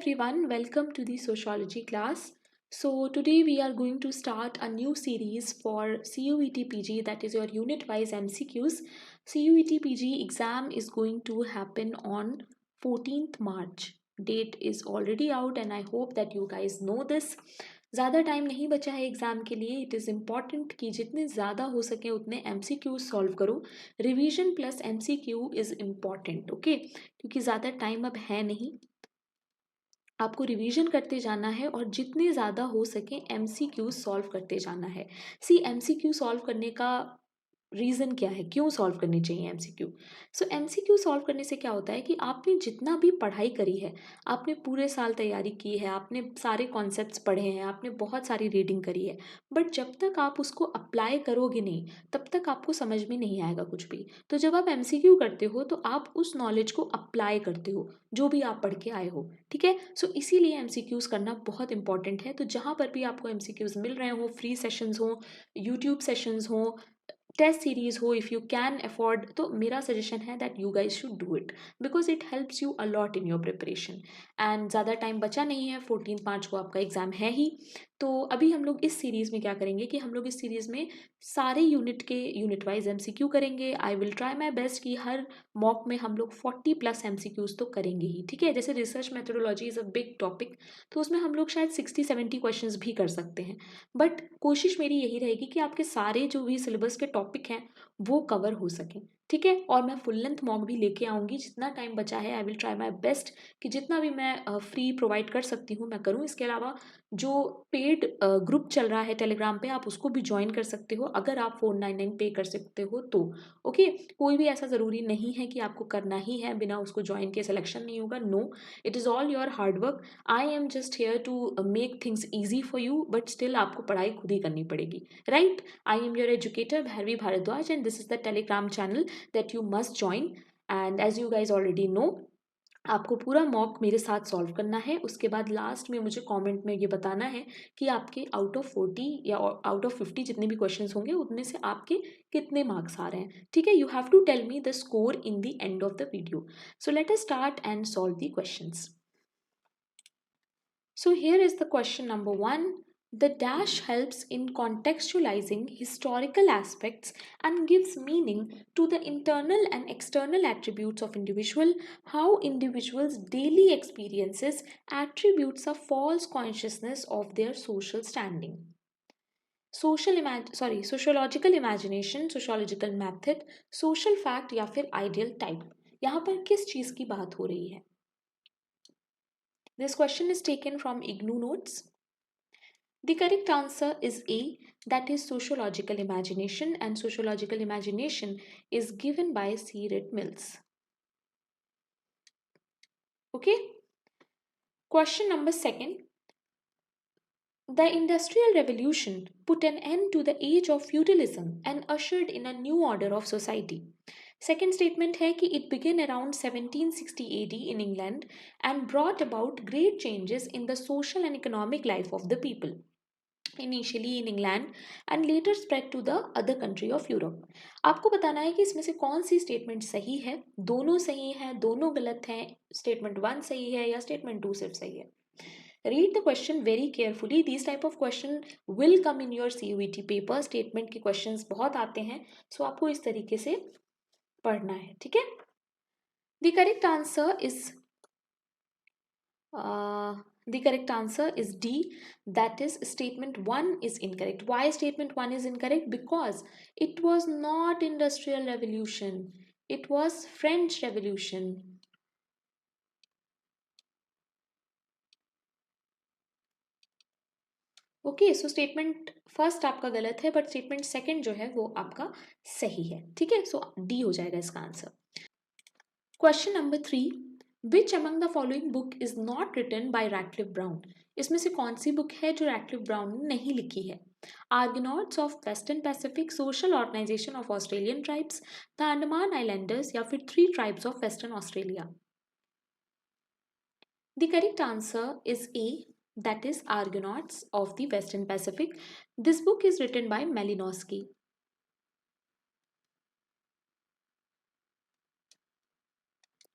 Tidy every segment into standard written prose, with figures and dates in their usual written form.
everyone, welcome to the sociology class. So today we are going to start a new series for CUET PG, that is your unit wise MCQs. CUET PG exam is going to happen on 14th March. Date is already out and I hope that you guys know this. ज़्यादा time नहीं बचा है exam के लिए. It is important कि जितने ज़्यादा हो सके उतने MCQ सॉल्व करो. Revision plus MCQ is important, okay, क्योंकि ज़्यादा टाइम अब है नहीं. आपको रिवीजन करते जाना है और जितने ज़्यादा हो सके MCQ सॉल्व करते जाना है. सी MCQ सॉल्व करने का रीज़न क्या है, क्यों सॉल्व करनी चाहिए MCQ? सो MCQ सॉल्व करने से क्या होता है कि आपने जितना भी पढ़ाई करी है, आपने पूरे साल तैयारी की है, आपने सारे कॉन्सेप्ट्स पढ़े हैं, आपने बहुत सारी रीडिंग करी है, बट जब तक आप उसको अप्लाई करोगे नहीं तब तक आपको समझ में नहीं आएगा कुछ भी. तो जब आप MCQ करते हो तो आप उस नॉलेज को अप्लाई करते हो जो भी आप पढ़ के आए हो. ठीक है, सो इसीलिए MCQs करना बहुत इंपॉर्टेंट है. तो जहाँ पर भी आपको MCQs मिल रहे हो, फ्री सेशंस हो, यूट्यूब सेशंस हो, टेस्ट सीरीज हो, इफ़ यू कैन अफोर्ड, तो मेरा सजेशन है that you guys should do it because it helps you a lot in your preparation. And ज़्यादा टाइम बचा नहीं है, 14 मार्च को आपका एग्ज़ाम है ही. तो अभी हम लोग इस सीरीज़ में क्या करेंगे कि हम लोग इस सीरीज़ में सारे यूनिट के यूनिट वाइज MCQ करेंगे. I will try my best कि हर मॉक में हम लोग 40+ MCQs तो करेंगे ही. ठीक है, जैसे research methodology is a big topic, तो उसमें हम लोग शायद 60-70 क्वेश्चंस भी कर सकते हैं. बट कोशिश मेरी यही रहेगी कि आपके सारे जो भी सिलेबस के टॉपिक हैं वो कवर हो सकें. ठीक है, और मैं फुल लेंथ मॉक भी लेके आऊँगी. जितना टाइम बचा है I will try my best कि जितना भी मैं फ्री प्रोवाइड कर सकती हूँ मैं करूँ. इसके अलावा जो पेड ग्रुप चल रहा है टेलीग्राम पे, आप उसको भी ज्वाइन कर सकते हो अगर आप 499 पे कर सकते हो तो. ओके, कोई भी ऐसा ज़रूरी नहीं है कि आपको करना ही है, बिना उसको ज्वाइन के सिलेक्शन नहीं होगा. No, it is all your hard work. I am just here to make things easy for you, but still आपको पढ़ाई खुद ही करनी पड़ेगी, right? I am your educator Bhairavi Bhardwaj and this is the Telegram channel that you must join. And as you guys already know, आपको पूरा mock मेरे साथ सॉल्व करना है. उसके बाद लास्ट में मुझे कमेंट में ये बताना है कि आपके आउट ऑफ 40 या आउट ऑफ 50 जितने भी क्वेश्चंस होंगे उनमें से आपके कितने मार्क्स आ रहे हैं. ठीक है, you have to tell me the score in the end of the video. So let us start and solve the questions. So here is the question number 1. The dash helps in contextualizing historical aspects and gives meaning to the internal and external attributes of individual. How individuals' daily experiences attributes a false consciousness of their social standing. Sociological imagination, sociological method, social fact या फिर ideal type. यहाँ पर किस चीज़ की बात हो रही है? This question is taken from IGNOU notes. The correct answer is A, that is sociological imagination, and sociological imagination is given by C. Red Mills. Okay. Question number 2. The Industrial Revolution put an end to the age of feudalism and ushered in a new order of society. Second statement है कि it began around 1760 AD in England and brought about great changes in the social and economic life of the people. Initially in England and later spread to the other country of Europe. आपको बताना है कि इसमें से कौन सी statement सही है. दोनों सही हैं, दोनों गलत हैं, स्टेटमेंट 1 सही है या स्टेटमेंट 2 सिर्फ सही है. Read the question very carefully. These type of question will come in your CUET paper. Statement के क्वेश्चंस बहुत आते हैं, सो आपको इस तरीके से पढ़ना है. ठीक है, The correct answer is D, that is statement 1 is incorrect. Why statement 1 is incorrect? Because it was not Industrial Revolution, it was French Revolution. Okay, so statement first आपका गलत है बट स्टेटमेंट सेकंड जो है वो आपका सही है. ठीक है, सो डी हो जाएगा इसका answer. Question number 3. Which among the following book is not written by Radcliffe Brown? इसमें से कौन सी बुक है जो Radcliffe Brown ने नहीं लिखी है? Argonauts of Western Pacific, Social Organization of Australian Tribes, The Andaman Islanders या फिर 3 Tribes of Western Australia. The correct answer is A, that is Argonauts of the Western Pacific. This book is written by Malinowski.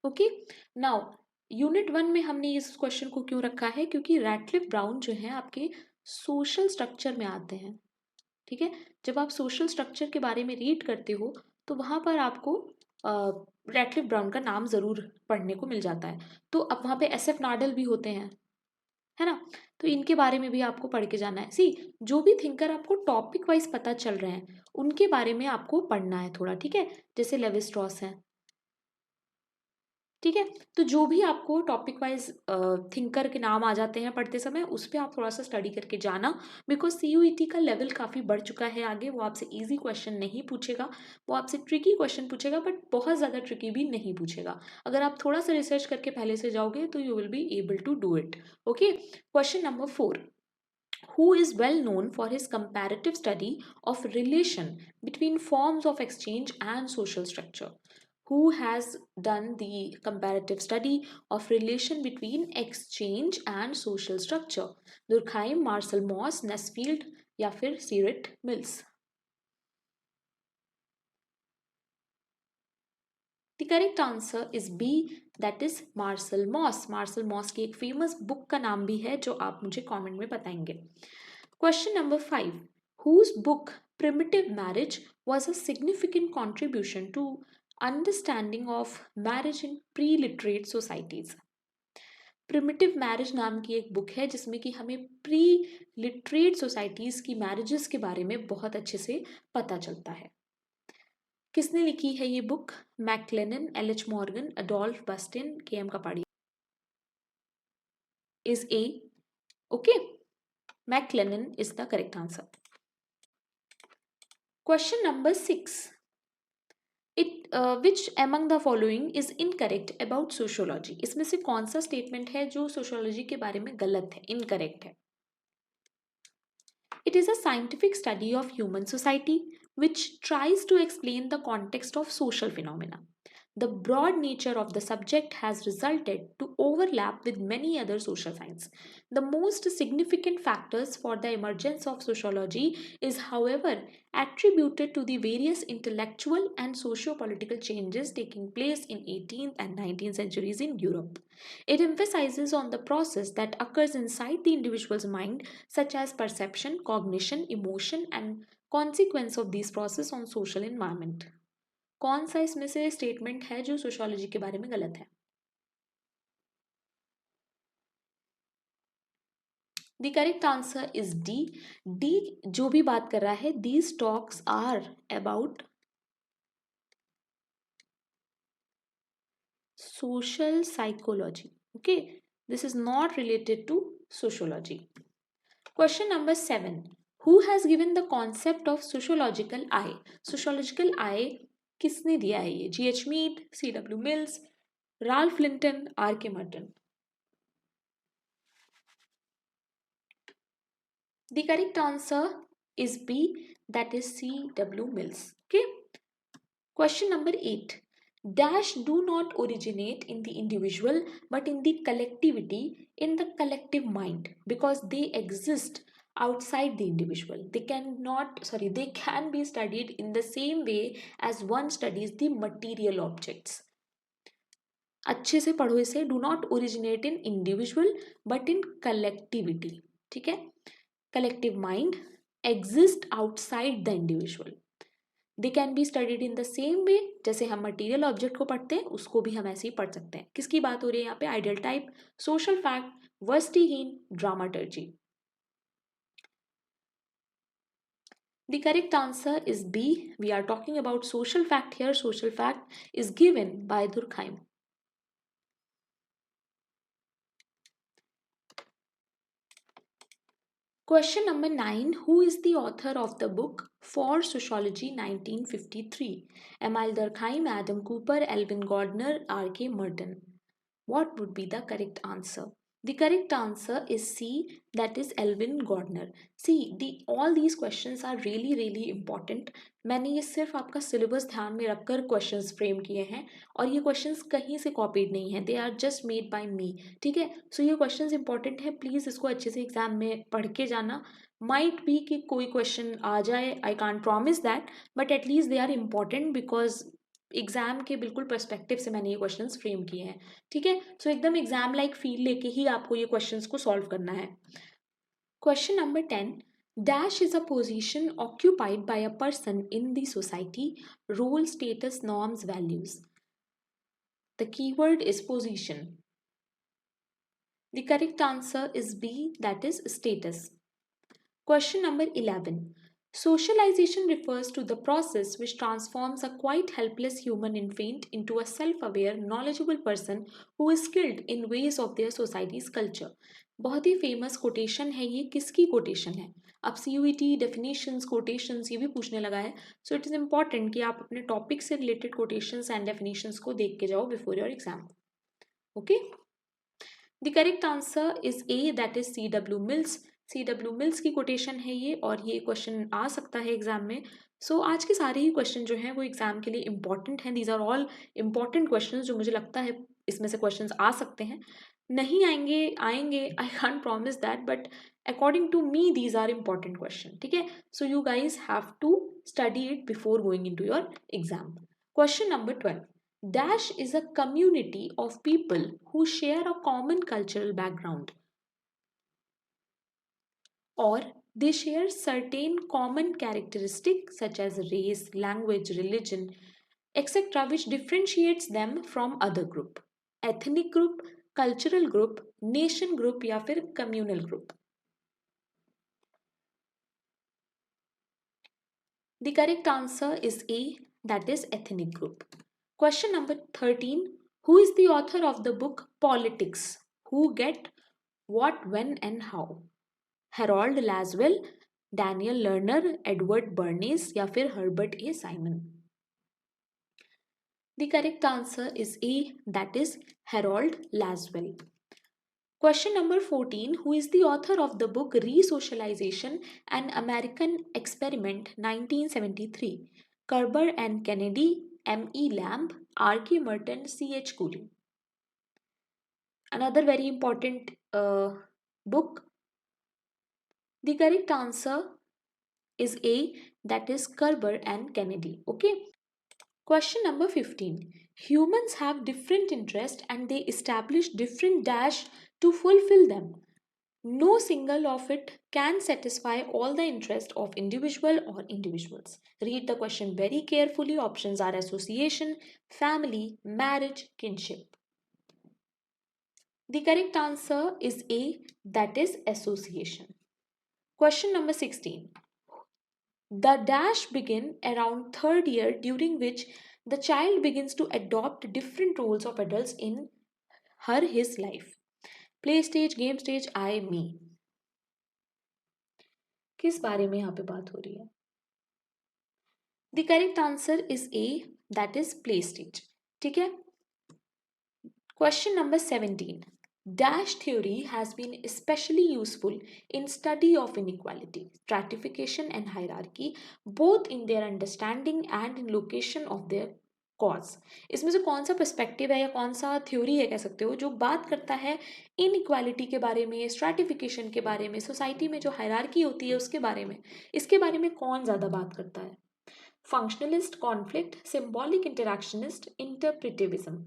Okay, now unit 1 में हमने इस question को क्यों रखा है, क्योंकि रैटक्लिफ ब्राउन जो है आपके सोशल स्ट्रक्चर में आते हैं। ठीक है, जब आप सोशल स्ट्रक्चर के बारे में रीड करते हो तो वहाँ पर आपको रैटक्लिफ ब्राउन का नाम ज़रूर पढ़ने को मिल जाता है। तो अब वहाँ पे SF नाडल भी होते हैं, है ना, तो इनके बारे में भी आपको पढ़ के जाना है। सी, जो भी थिंकर आपको टॉपिक वाइज पता चल रहे हैं उनके बारे में आपको पढ़ना है थोड़ा, ठीक है, जैसे लेवी स्ट्रॉस हैं, ठीक है। तो जो भी आपको टॉपिक वाइज थिंकर के नाम आ जाते हैं पढ़ते समय, उस पर आप थोड़ा सा स्टडी करके जाना, बिकॉज CUET का लेवल काफ़ी बढ़ चुका है आगे। वो आपसे इजी क्वेश्चन नहीं पूछेगा, वो आपसे ट्रिकी क्वेश्चन पूछेगा, बट बहुत ज़्यादा ट्रिकी भी नहीं पूछेगा। अगर आप थोड़ा सा रिसर्च करके पहले से जाओगे तो you will be able to do it. Okay, question number 4, who is well known for his comparative study of relation between forms of exchange and social structure? Who has done the comparative study of relation between exchange and social structure? Durkheim, Marcel Mauss, Nesfield या फिर सीरेट mills? The correct answer is B, that is Marcel Mauss. Marcel Mauss की एक famous book का नाम भी है जो आप मुझे कमेंट में बताएंगे। Question number 5, whose book Primitive Marriage was a significant contribution to understanding of marriage in pre-literate societies? Primitive marriage नाम की एक बुक है जिसमें कि हमें प्री लिटरेट सोसाइटीज़ की मैरिजेस के बारे में बहुत अच्छे से पता चलता है। किसने लिखी है ये book? McLennan, LH Morgan, Adolf Bastian, KM Kapadia? Is A, okay, McLennan is the correct answer. Question number 6, which among the following is incorrect about sociology? इसमें से कौन सा स्टेटमेंट है जो सोशियोलॉजी के बारे में गलत है, इनकरेक्ट है? It is a scientific study of human society which tries to explain the context of social phenomena. The broad nature of the subject has resulted to overlap with many other social sciences. The most significant factors for the emergence of sociology is, however, attributed to the various intellectual and socio-political changes taking place in 18th and 19th centuries in Europe. It emphasizes on the process that occurs inside the individual's mind, such as perception, cognition, emotion, and consequence of these process on social environment. कौन सा इसमें से statement है जो sociology के बारे में गलत है? The correct answer is D. D जो भी बात कर रहा है, these talks are about social psychology. Okay, this is not related to sociology. Question number 7, who has given the concept of sociological eye? Sociological eye किसने दिया है ये? GH Mead, CW Mills, Ralph Linton, RK Merton? The correct answer is B, that is CW Mills. Okay, question number 8, dash do not originate in the individual but in the collectivity, in the collective mind, because they exist outside the individual. They can be studied in the same way as one studies the material objects. अच्छे से पढ़ो इसे, do not originate in individual but in collectivity, ठीक है, collective mind exist outside the individual. They can be studied in the same way, जैसे हम material object को पढ़ते हैं उसको भी हम ऐसे ही पढ़ सकते हैं। किसकी बात हो रही है यहाँ पे? Ideal type, social fact, verstehen, dramaturgy? The correct answer is B. We are talking about social fact here. Social fact is given by Durkheim. Question number 9, who is the author of the book For Sociology 1953? Emile Durkheim, Adam Cooper, Elvin Gardner, R.K. Merton? What would be the correct answer? The correct answer is C, that is Elvin Gardner. See, all these questions are really important. मैंने ये सिर्फ आपका syllabus ध्यान में रखकर questions frame किए हैं और ये क्वेश्चंस कहीं से कॉपीड नहीं है, they are just made by me, ठीक है। सो ये क्वेश्चंस इंपॉर्टेंट है, प्लीज़ इसको अच्छे से एग्जाम में पढ़ के जाना। माइट बी कि कोई क्वेश्चन आ जाए, I can't promise that, but at least they are important because exam के बिल्कुल पर्सपेक्टिव से मैंने ये क्वेश्चंस फ्रेम किए हैं, ठीक है। सो एकदम एग्जाम लाइक फील लेके ही आपको ये क्वेश्चंस को सॉल्व करना है। Question number 10, dash is a position occupied by a person in the society, role, status, norms, values. The keyword is position. The correct answer is B, that is status. Question number 11. Socialization refers to the process which transforms a quite helpless human infant into a self-aware, knowledgeable person who is skilled in ways of their society's culture. बहुत ही famous quotation है ये, किसकी quotation है? अब CUET definitions quotations ये भी पूछने लगा है, सो इट इज़ इम्पॉर्टेंट कि आप अपने टॉपिक से रिलेटेड कोटेशंस एंड डेफिनेशंस को देख के जाओ before your exam. Okay, the correct answer is A, that is C.W. Mills. C.W. Mills की कोटेशन है ये, और ये क्वेश्चन आ सकता है एग्जाम में। सो आज के सारे ही क्वेश्चन जो हैं वो एग्जाम के लिए इंपॉर्टेंट हैं। These are all important question जो मुझे लगता है इसमें से क्वेश्चन आ सकते हैं, नहीं आएंगे आएंगे, I can't promise that, but according to me these are important question, ठीक है। So you guys have to study it before going into your exam. Question number 12. Dash is a community of people who share a common cultural background, or they share certain common characteristics such as race, language, religion, etc., which differentiates them from other group. Ethnic group, cultural group, nation group या फिर communal group. The correct answer is A, that is ethnic group. Question number 13. Who is the author of the book Politics? Who, Get, What, When and How? Harold Laswell, Daniel Lerner, Edward Bernays या फिर Herbert A. Simon? The correct answer is A, that is Harold Laswell. Question number 14. Who is the author of the book Resocialization, an American Experiment 1973? Kerber and Kennedy, M.E. Lamb, R.K. Merton, C.H. Cooley. Another very important book. The correct answer is A, that is Kerber and Kennedy. Okay. Question number 15. Humans have different interests and they establish different dash to fulfill them. No single of it can satisfy all the interest of individual or individuals. Read the question very carefully. Options are association, family, marriage, kinship. The correct answer is A, that is association. Question number 16. The dash begin around third year, during which the child begins to adopt different roles of adults in his life. Play stage, game stage, I, me. किस बारे में यहाँ पे बात हो रही है? The correct answer is A, that is play stage. ठीक है? Question number 17. Dash theory has been especially useful in study of inequality, stratification and hierarchy, both in their understanding and in location of their cause. इसमें से कौन सा perspective है या कौन सा थ्योरी है कह सकते हो जो बात करता है इनइक्वालिटी के बारे में, स्ट्रैटिफिकेशन के बारे में, सोसाइटी में जो हायरार्की होती है उसके बारे में, इसके बारे में कौन ज़्यादा बात करता है? Functionalist, conflict, symbolic interactionist, interpretivism.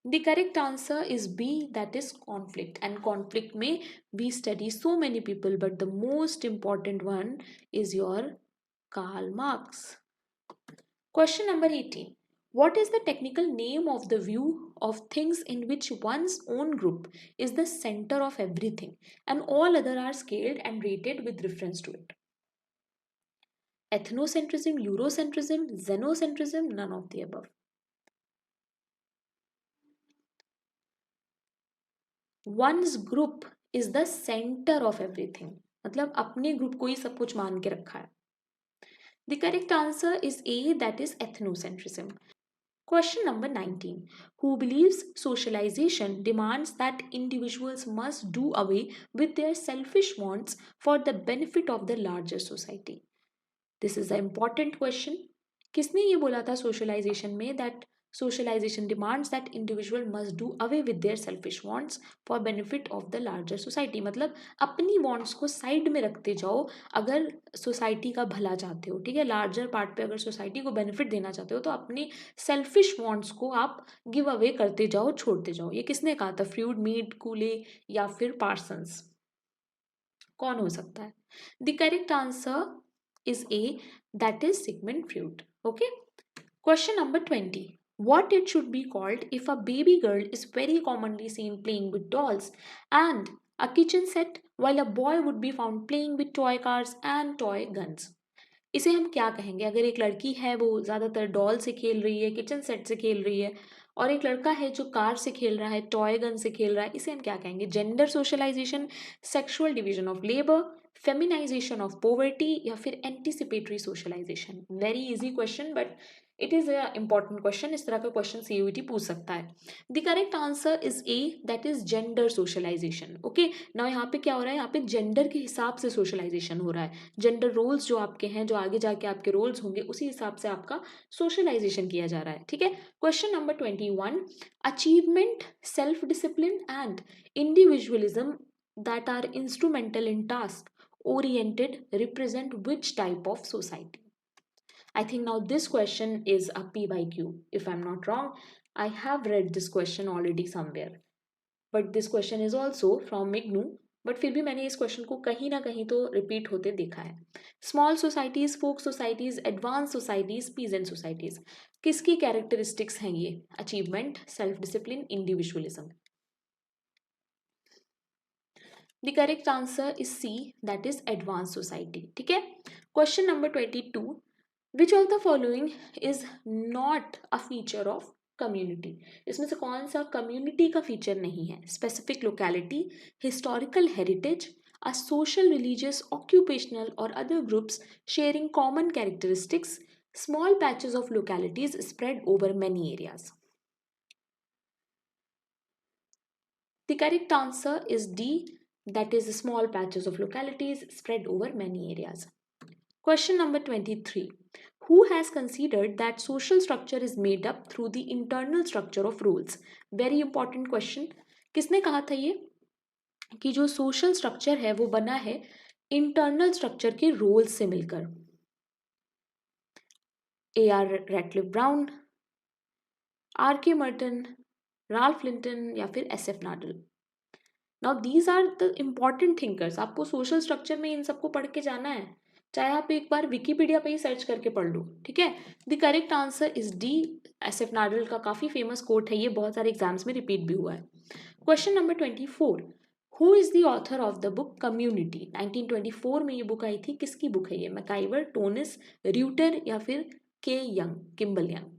The correct answer is B, that is conflict. And conflict may we study so many people, but the most important one is your Karl Marx. Question number 18. What is the technical name of the view of things in which one's own group is the center of everything and all other are scaled and rated with reference to it? Ethnocentrism, Eurocentrism, Xenocentrism, none of the above. One's group is the center of everything. मतलब अपने group को ही सब कुछ मान के रखा है. The correct answer is A, that is ethnocentrism. Question number 19. Who believes socialization demands that individuals must do away with their selfish wants for the benefit of the larger society? This is an important question. किसने ये बोला था socialization में that Socialization demands that individual must do away with their selfish wants for benefit of the larger society. मतलब अपनी wants को side में रखते जाओ अगर सोसाइटी का भला चाहते हो, ठीक है, लार्जर पार्ट पे अगर सोसाइटी को बेनिफिट देना चाहते हो तो अपने सेल्फिश वॉन्ट्स को आप गिव अवे करते जाओ, छोड़ते जाओ। ये किसने कहा था? फ्रूड, मीड, कूले या फिर पार्सन्स? कौन हो सकता है? The correct answer is A, that is Sigmund Freud. Okay, question number 20. What it should be called if a baby girl is very commonly seen playing with dolls and a kitchen set, while a boy would be found playing with toy cars and toy guns? इसे हम क्या कहेंगे? अगर एक लड़की है वो ज़्यादातर डॉल से खेल रही है, किचन सेट से खेल रही है, और एक लड़का है जो कार से खेल रहा है, टॉय गन से खेल रहा है, इसे हम क्या कहेंगे? Gender socialization, sexual division of labour, feminization of poverty या फिर anticipatory socialization? Very easy question but it is a important question. इस तरह का क्वेश्चन सीयूईटी पूछ सकता है। The correct answer is A, that is gender socialization. Okay, ना यहाँ पे क्या हो रहा है? यहाँ पे जेंडर के हिसाब से सोशलाइजेशन हो रहा है। जेंडर रोल्स जो आपके हैं, जो आगे जाके आपके रोल्स होंगे, उसी हिसाब से आपका सोशलाइजेशन किया जा रहा है। ठीक है, question number 21. Achievement, self discipline and individualism that are instrumental in task oriented represent which type of society? I think now this question is a P by Q. If I'm not wrong, I have read this question already somewhere. But this question is also from IGNOU. But फिर भी मैंने इस question को कहीं ना कहीं तो repeat होते देखा है। Small societies, folk societies, advance societies, peasant societies, किसकी कैरेक्टरिस्टिक्स हैं ये? Achievement, self discipline, individualism. The correct answer is C, that is advance society. ठीक है, question number 22. Which of the following is not a feature of community? इसमें से कौन सा community का फीचर नहीं है? Specific locality, historical heritage, a social, religious, occupational और other groups sharing common characteristics, small patches of localities spread over many areas? The correct answer is D, that is small patches of localities spread over many areas. Question number 23. Who has considered that social structure is made up through the internal structure of rules? Very important question. किसने कहा था ये कि जो social structure है वो बना है इंटरनल स्ट्रक्चर के रोल्स से मिलकर? A.R. Radcliffe Brown, R.K. Merton, Ralph Linton या फिर S.F. Nadel? Now these are the important thinkers. आपको सोशल स्ट्रक्चर में इन सबको पढ़ के जाना है, चाहे आप एक बार विकीपीडिया पे ही सर्च करके पढ़ लो। ठीक है, the correct answer is D, S F Nadel का काफ़ी फेमस कोट है ये, बहुत सारे एग्जाम्स में रिपीट भी हुआ है। Question number 24. Who is the author of the book community? 1924 में ये बुक आई थी। किसकी बुक है ये? मैकाइवर, टोनिस, र्यूटर या फिर K Young, Kimball Young?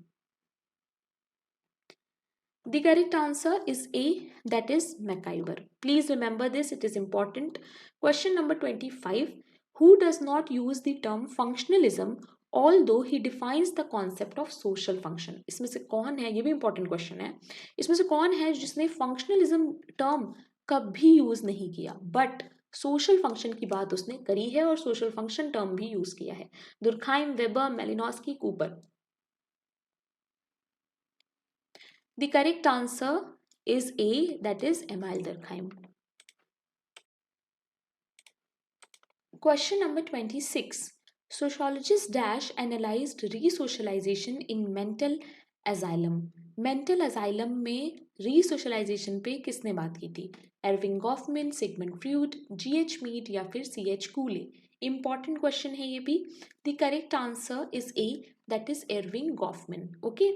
The correct answer is A, that is MacIver. Please remember this, it is important. Question number 25. Who does not use the term functionalism although he defines the concept of social function? इसमें से कौन है, ये भी important question है, इसमें से कौन है जिसने functionalism term कभी यूज नहीं किया बट सोशल फंक्शन की बात उसने करी है और सोशल फंक्शन टर्म भी यूज किया है? दुर्खाइम, weber, Malinowski, Cooper? The correct answer is A, that is Emile Durkheim. Question number 26. Sociologist Dash analyzed resocialization in mental asylum. Mental asylum में resocialization पे किसने बात की थी? Erving Goffman, Sigmund Freud, G.H. Mead या फिर C.H. कूले? Important question है ये भी। The correct answer is A, that is Erving Goffman. Okay.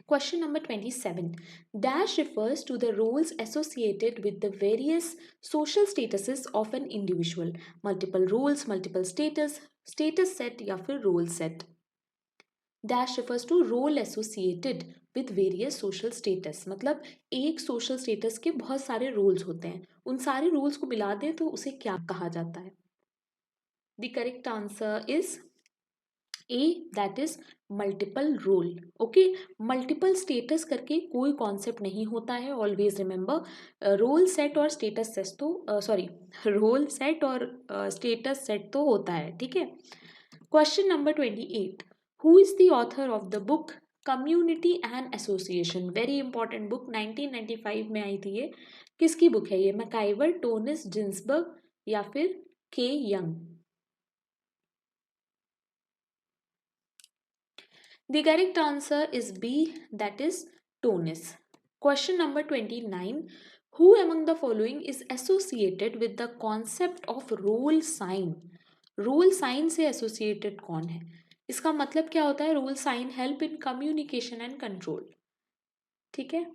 Question number 27. Dash refers to the roles associated with the various social statuses of an individual. Multiple roles, multiple status, status set या फिर role set. Dash refers to role associated with various social status. मतलब एक social status के बहुत सारे roles होते हैं, उन सारे roles को मिला दें तो उसे क्या कहा जाता है? The correct answer is A, that is multiple role. Okay, multiple status करके कोई कॉन्सेप्ट नहीं होता है। ऑलवेज रिमेंबर, रोल सेट और स्टेटस सेट तो सॉरी रोल सेट और स्टेटस सेट तो होता है। ठीक है, question number 28. Who is the author of the book community and association, very important book, 1995 में आई थी ये। किसकी बुक है ये? मैकाइवर, टोनिस जिन्सबर्ग या फिर K young? The correct answer is B, that is Tonis. Question number 29. Who among the following is associated with the concept of role sign? Role sign से associated कौन है? इसका मतलब क्या होता है? Role sign help in communication and control. ठीक है,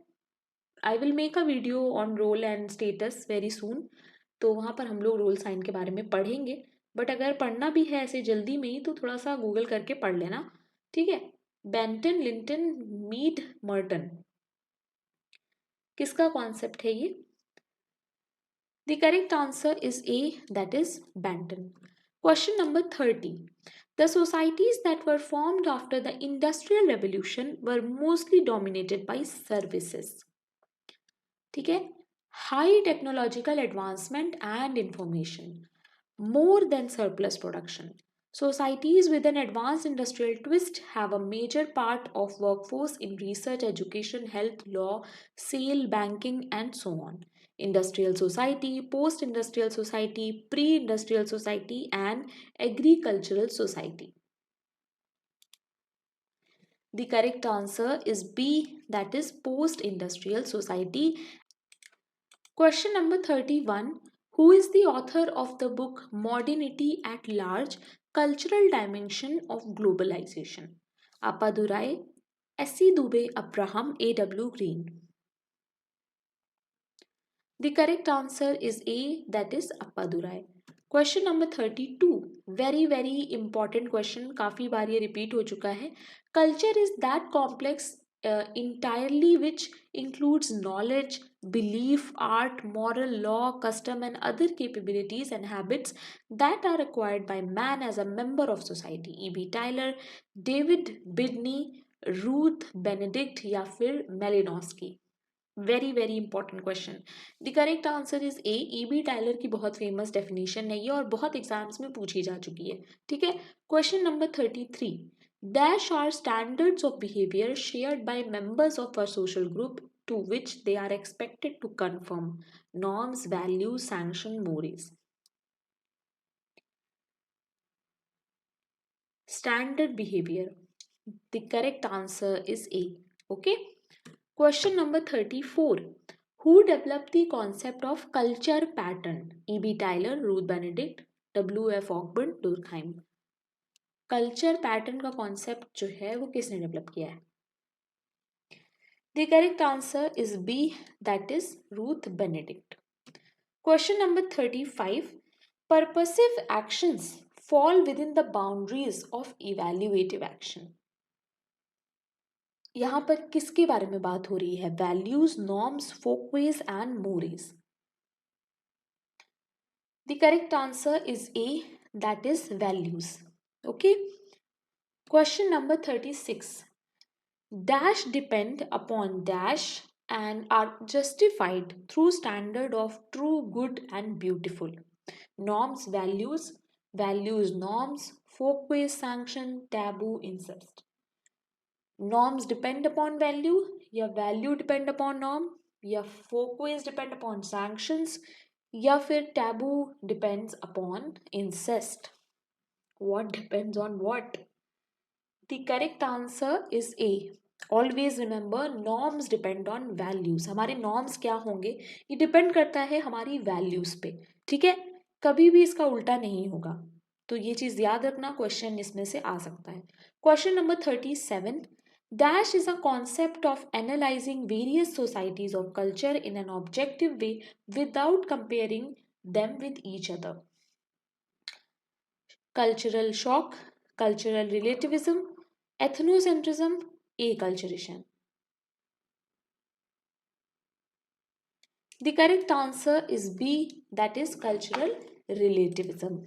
I will make a video on roll and status very soon, तो वहाँ पर हम लोग रोल साइन के बारे में पढ़ेंगे। बट अगर पढ़ना भी है ऐसे जल्दी में ही तो थोड़ा सा गूगल करके पढ़ लेना, ठीक है। बेंटन, लिंटन, मीड, मर्टन, किसका कॉन्सेप्ट है ये? The correct answer is A, that is Benton. Question number 30. The societies that were formed after the Industrial Revolution were mostly dominated by services. ठीक है, high technological advancement and information, more than surplus production. Societies with an advanced industrial twist have a major part of workforce in research, education, health, law, sale, banking, and so on. Industrial society, post-industrial society, pre-industrial society, and agricultural society. The correct answer is B, that is post-industrial society. Question number 31. Who is the author of the book Modernity at Large, Cultural Dimension of Globalization? Appadurai, S.C. Dubey, Abraham, A.W. Green. The correct answer is A, that is Appadurai. Question number 32. Very important question, काफी बार ये repeat हो चुका है. Culture is that complex entirely which includes knowledge, belief, art, moral, law, custom, and other capabilities and habits that are acquired by man as a member of society. E.B. Tyler, David Bidney, Ruth Benedict या फिर Malinowski. Very important question. The correct answer is A, E.B. Tyler की बहुत famous definition है ये और बहुत exams में पूछी जा चुकी है, ठीक है. Question number 33. Dash are standards of behaviour shared by members of a social group to which they are expected to confirm. Norms, values, sanction, morals. Standard behavior. The correct answer is A. Okay. Question number 34. Who developed the concept of culture pattern? E.B. Tyler, Ruth Benedict, W.F. Ogburn, Durkheim. Culture pattern का concept जो है वो किसने develop किया है? The correct answer is B, that is Ruth Benedict. Question number 35. Purposive actions fall within the boundaries of evaluative action. यहाँ पर किसके बारे में बात हो रही है? Values, norms, Folkways and morals. The correct answer is A, that is values. Okay. Question number 36. Dash depend upon dash and are justified through standard of true, good and beautiful. Norms, values, norms, folkways, sanction, taboo, incest. Norms depend upon value, या value depend upon norm, या folkways depend upon sanctions, या फिर taboo depends upon incest. What depends on what? The correct answer is A. Always remember, norms depend on values. हमारे norms क्या होंगे ये depend करता है हमारी values पे, ठीक है. कभी भी इसका उल्टा नहीं होगा, तो ये चीज याद रखना. क्वेश्चन इसमें से आ सकता है. Question number 37. Dash is a concept of analyzing various societies of culture in an objective way without comparing them with each other. Cultural shock, cultural relativism, ethnocentrism, acculturation. The correct answer is B, that is cultural relativism.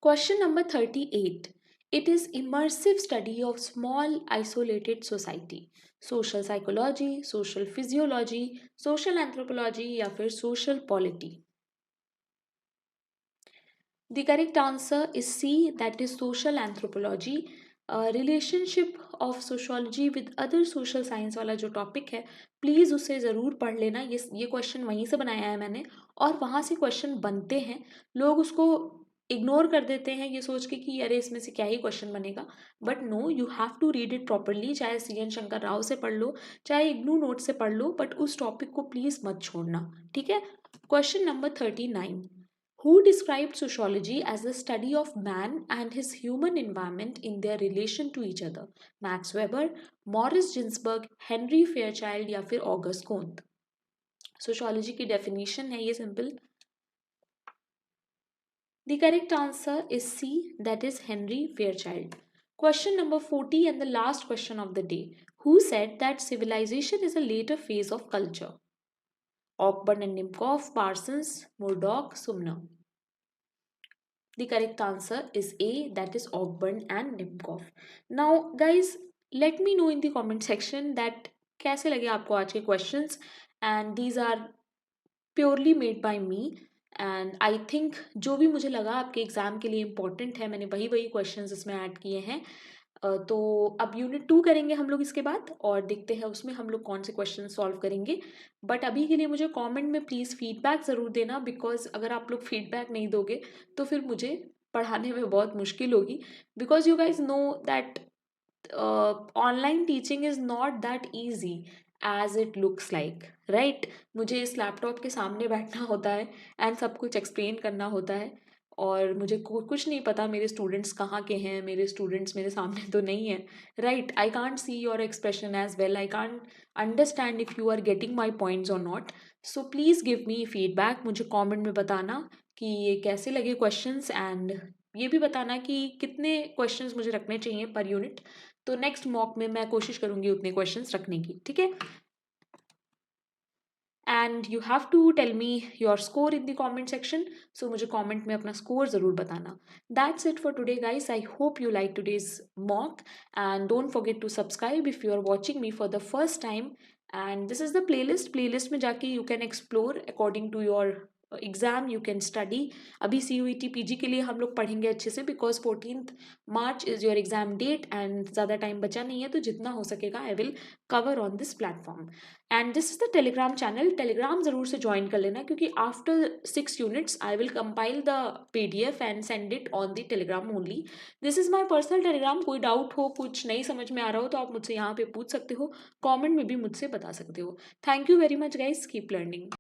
Question number 38. It is immersive study of small isolated society. Social psychology, social physiology, social anthropology या फिर social polity. The correct answer is C, that is social anthropology. Relationship of sociology with other social science वाला जो topic है, please उसे ज़रूर पढ़ लेना। ये क्वेश्चन वहीं से बनाया है मैंने, और वहाँ से क्वेश्चन बनते हैं। लोग उसको इग्नोर कर देते हैं ये सोच के कि अरे इसमें से क्या ही क्वेश्चन बनेगा, but no, you have to read it properly. चाहे CN शंकर राव से पढ़ लो, चाहे इग्नू नोट से पढ़ लो, बट उस टॉपिक को प्लीज़ मत छोड़ना, ठीक है। Question number 39, who described sociology as the study of man and his human environment in their relation to each other? Max Weber, Morris Ginsburg, Henry Fairchild या फिर ऑगस्ट कोंत? सोशोलॉजी की definition है ये simple. The correct answer is C, that is Henry Fairchild. Question number 40 and the last question of the day. Who said that civilization is a later phase of culture? Ogburn and Nimkov, Parsons, Murdoch, Sumner. The correct answer is A, that is Ogburn and Nimkov. Now guys, let me know in the comment section that कैसे लगे आपको आज के questions, and these are purely made by me, and I think जो भी मुझे लगा आपके एग्जाम के लिए important है, मैंने वही questions इसमें ऐड किए हैं। तो अब यूनिट 2 करेंगे हम लोग इसके बाद, और देखते हैं उसमें हम लोग कौन से क्वेश्चन सॉल्व करेंगे। बट अभी के लिए मुझे कमेंट में प्लीज़ फीडबैक ज़रूर देना, बिकॉज अगर आप लोग फीडबैक नहीं दोगे तो फिर मुझे पढ़ाने में बहुत मुश्किल होगी, because you guys know that online teaching is not that easy as it looks like, right. मुझे इस लैपटॉप के सामने बैठना होता है एंड सब कुछ एक्सप्लेन करना होता है, और मुझे कुछ नहीं पता मेरे स्टूडेंट्स कहाँ के हैं, मेरे स्टूडेंट्स मेरे सामने तो नहीं है, right. I can't see your expression as well, I can't understand if you are getting my points और not. So please give me feedback, मुझे कमेंट में बताना कि ये कैसे लगे क्वेश्चंस, एंड ये भी बताना कि कितने क्वेश्चंस मुझे रखने चाहिए पर यूनिट। तो नेक्स्ट मॉक में मैं कोशिश करूँगी उतने क्वेश्चंस रखने की, ठीक है। And you have to tell me your score in the comment section, so मुझे कॉमेंट में अपना स्कोर ज़रूर बताना। That's it for today guys, I hope you like today's mock, and don't forget to subscribe if you are watching me for the first time. And this is the playlist में जाके you can explore according to your exam, you can study. अभी CUET PG के लिए हम लोग पढ़ेंगे अच्छे से, because 14th March is your exam date and ज़्यादा टाइम बचा नहीं है, तो जितना हो सकेगा I will cover on this platform. And this is the Telegram channel, Telegram ज़रूर से ज्वाइन कर लेना, क्योंकि after 6 units I will compile the PDF and send it on the Telegram only. This is my personal Telegram, कोई doubt हो, कुछ नहीं समझ में आ रहा हो तो आप मुझसे यहाँ पे पूछ सकते हो, कमेंट में भी मुझसे बता सकते हो। Thank you very much guys, keep learning.